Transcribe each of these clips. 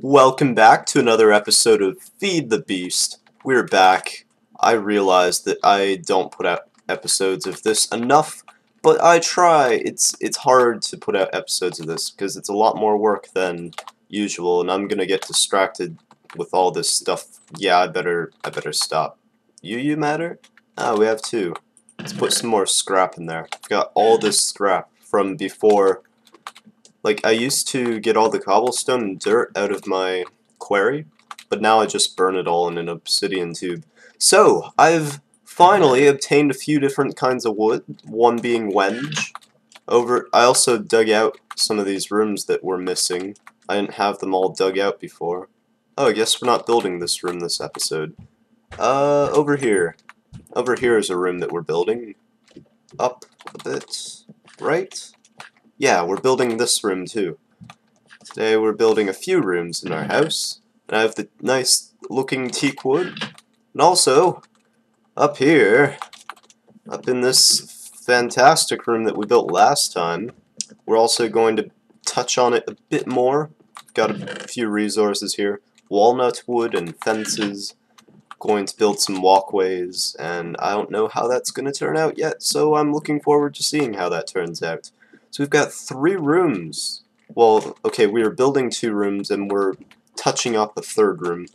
Welcome back to another episode of Feed the Beast. We're back. I realize that I don't put out episodes of this enough, but I try. It's hard to put out episodes of this because it's a lot more work than usual, and I'm gonna get distracted with all this stuff. Yeah, I better stop. You matter? Ah, we have two. Let's put some more scrap in there. I've got all this scrap from before. Like, I used to get all the cobblestone and dirt out of my quarry, but now I just burn it all in an obsidian tube. So, I've finally obtained a few different kinds of wood, one being wenge. I also dug out some of these rooms that were missing. I didn't have them all dug out before. Oh, I guess we're not building this room this episode. Over here. Over here is a room that we're building. Up a bit. Right? Yeah, we're building this room too. Today we're building a few rooms in our house. And I have the nice looking teak wood. And also, up here, up in this fantastic room that we built last time, we're also going to touch on it a bit more. Got a few resources here. Walnut wood and fences. Going to build some walkways, and I don't know how that's going to turn out yet, so I'm looking forward to seeing how that turns out. So we've got 3 rooms. Well, okay, we are building 2 rooms and we're touching up a 3rd room.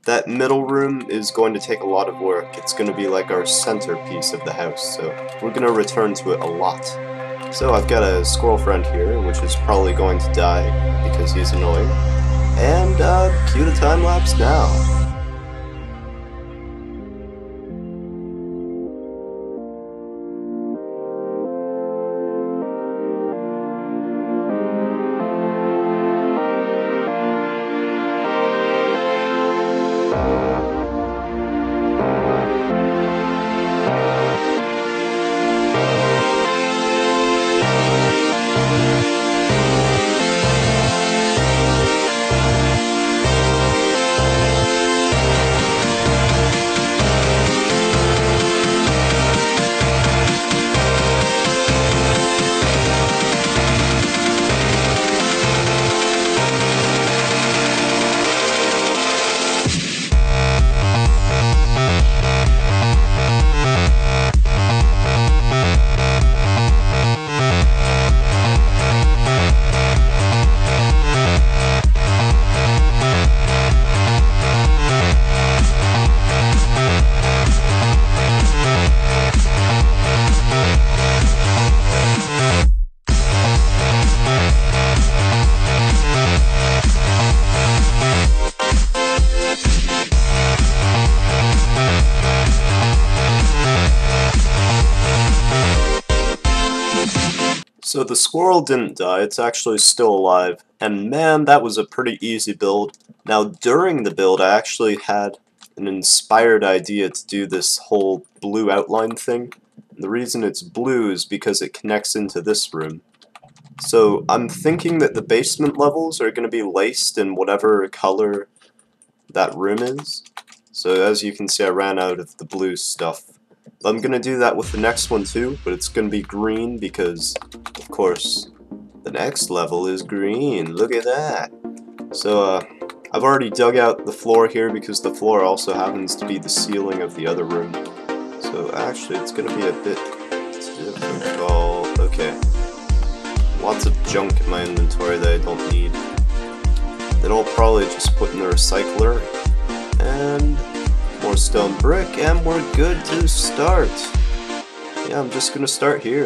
That middle room is going to take a lot of work. It's going to be like our centerpiece of the house, so we're going to return to it a lot. So I've got a squirrel friend here, which is probably going to die because he's annoying. And cue the time-lapse now. So the squirrel didn't die, it's actually still alive, and man, that was a pretty easy build. Now during the build I actually had an inspired idea to do this whole blue outline thing. And the reason it's blue is because it connects into this room. So I'm thinking that the basement levels are going to be laced in whatever color that room is. So as you can see, I ran out of the blue stuff. I'm going to do that with the next one too, but it's going to be green because, of course, the next level is green. Look at that. So I've already dug out the floor here because the floor also happens to be the ceiling of the other room. So actually it's going to be a bit difficult. Okay. Lots of junk in my inventory that I don't need. Then I'll probably just put in the recycler. And more stone brick, and we're good to start. Yeah, I'm just gonna start here.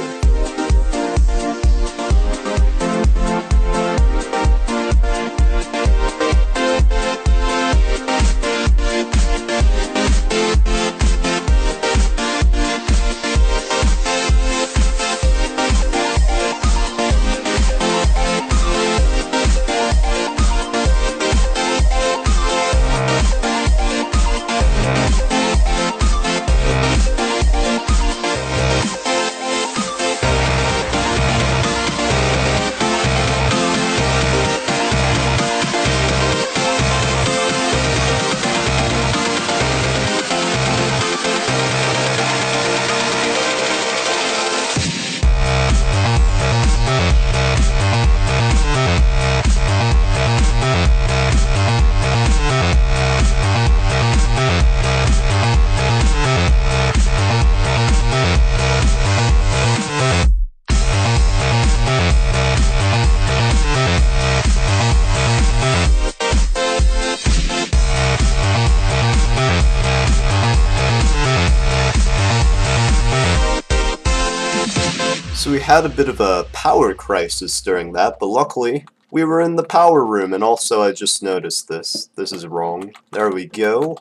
So we had a bit of a power crisis during that, but luckily we were in the power room, and also I just noticed this. This is wrong. There we go.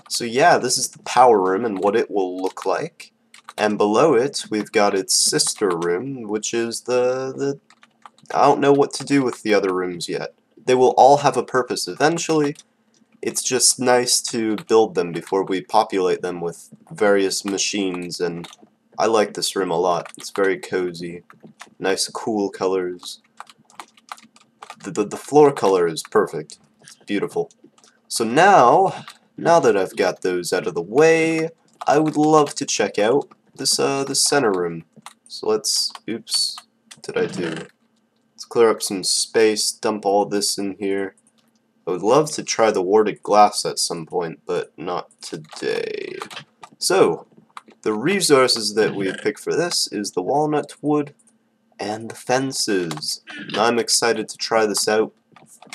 So yeah, this is the power room and what it will look like. And below it, we've got its sister room, which is the I don't know what to do with the other rooms yet. They will all have a purpose eventually. It's just nice to build them before we populate them with various machines, and I like this room a lot. It's very cozy. Nice cool colors. The floor color is perfect. It's beautiful. So now that I've got those out of the way, I would love to check out this center room. So let's, oops, what did I do? Let's clear up some space, dump all this in here. I would love to try the warded glass at some point, but not today. So, the resources that we pick for this is the walnut wood and the fences. I'm excited to try this out.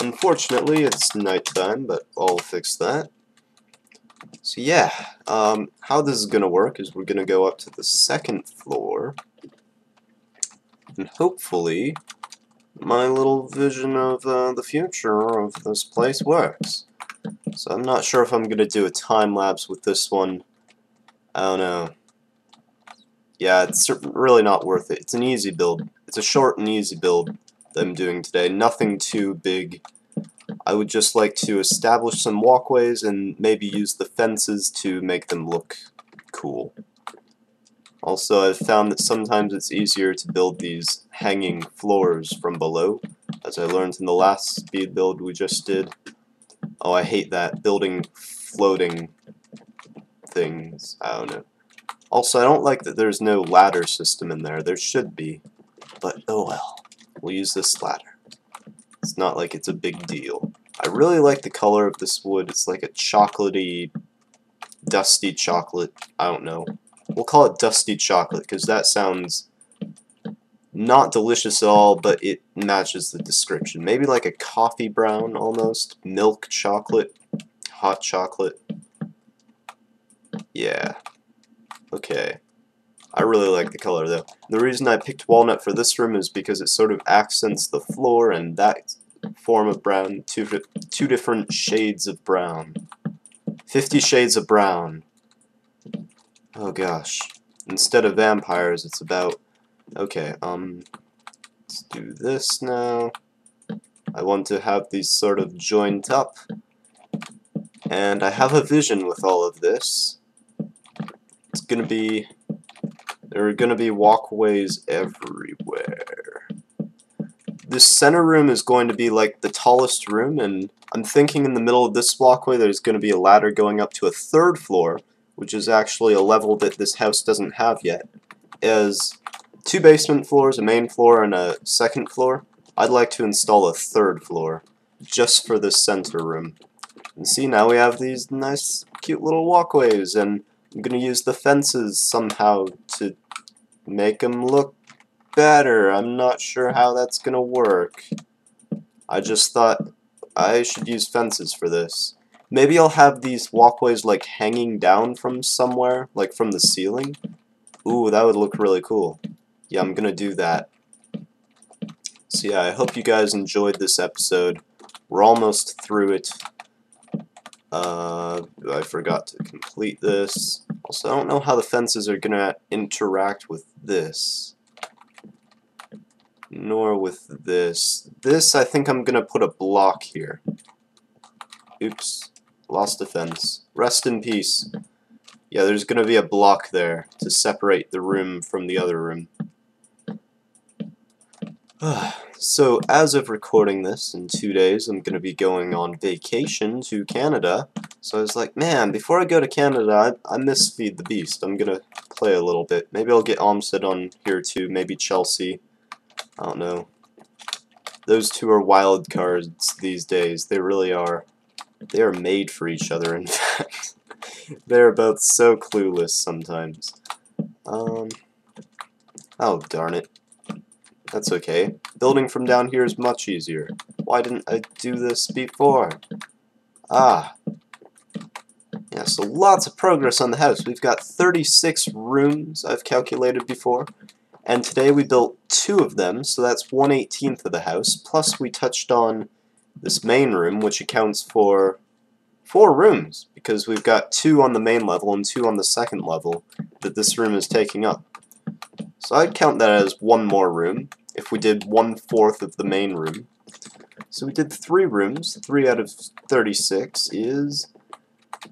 Unfortunately, it's nighttime, but I'll fix that. So yeah, how this is going to work is we're going to go up to the second floor, and hopefully my little vision of the future of this place works. So I'm not sure if I'm going to do a time-lapse with this one. I don't know. Yeah, it's really not worth it. It's an easy build. It's a short and easy build that I'm doing today. Nothing too big. I would just like to establish some walkways and maybe use the fences to make them look cool. Also, I've found that sometimes it's easier to build these hanging floors from below, as I learned in the last speed build we just did. Oh, I hate that, building floating things. I don't know. Also, I don't like that there's no ladder system in there. There should be, but oh well. We'll use this ladder. It's not like it's a big deal. I really like the color of this wood. It's like a chocolatey, dusty chocolate. I don't know. We'll call it dusty chocolate because that sounds not delicious at all, but it matches the description. Maybe like a coffee brown almost. Milk chocolate. Hot chocolate. Yeah. Okay. I really like the color though. The reason I picked walnut for this room is because it sort of accents the floor and that form of brown. Two different shades of brown. 50 shades of brown. Oh gosh. Instead of vampires, it's about... Okay, let's do this now. I want to have these sort of joined up. And I have a vision with all of this. It's gonna be... There are gonna be walkways everywhere. This center room is going to be like the tallest room, and I'm thinking in the middle of this walkway there's going to be a ladder going up to a third floor, which is actually a level that this house doesn't have yet. As 2 basement floors, a main floor, and a second floor, I'd like to install a third floor, just for this center room. And see, now we have these nice, cute little walkways, and I'm going to use the fences somehow to make them look better. I'm not sure how that's gonna work. I just thought I should use fences for this. Maybe I'll have these walkways like hanging down from somewhere, like from the ceiling. Ooh, that would look really cool. Yeah, I'm gonna do that. So yeah, I hope you guys enjoyed this episode. We're almost through it. I forgot to complete this. Also, I don't know how the fences are gonna interact with this. Nor with this. This, I think I'm gonna put a block here. Oops. Lost a fence. Rest in peace. Yeah, there's gonna be a block there to separate the room from the other room. So, as of recording this, in 2 days, I'm gonna be going on vacation to Canada. So I was like, man, before I go to Canada, I miss Feed the Beast. I'm gonna play a little bit. Maybe I'll get Omset on here too, maybe Chelsea. I don't know. Those two are wild cards these days. They really are. They are made for each other, in fact. They're both so clueless sometimes. Oh, darn it. That's okay. Building from down here is much easier. Why didn't I do this before? Ah. Yeah, so lots of progress on the house. We've got 36 rooms I've calculated before. And today we built 2 of them, so that's 1/18 of the house, plus we touched on this main room, which accounts for 4 rooms, because we've got 2 on the main level and 2 on the second level that this room is taking up. So I'd count that as 1 more room, if we did 1/4 of the main room. So we did 3 rooms, 3 out of 36 is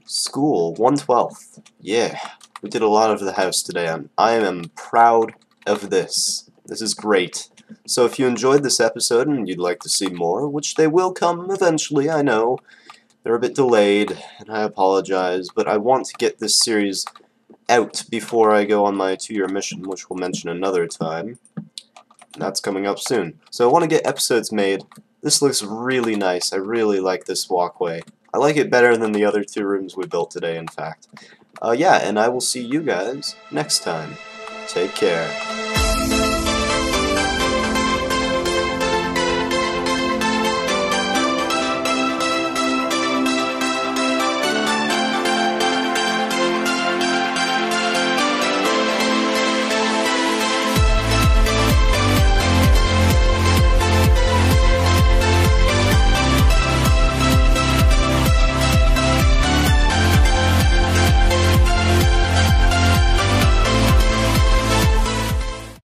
school, 1/12. Yeah, we did a lot of the house today, and I am proud of this. This is great. So if you enjoyed this episode and you'd like to see more, which they will come eventually, I know, they're a bit delayed, and I apologize, but I want to get this series out before I go on my 2-year mission, which we'll mention another time. That's coming up soon. So I want to get episodes made. This looks really nice. I really like this walkway. I like it better than the other 2 rooms we built today, in fact. Yeah, and I will see you guys next time. Take care.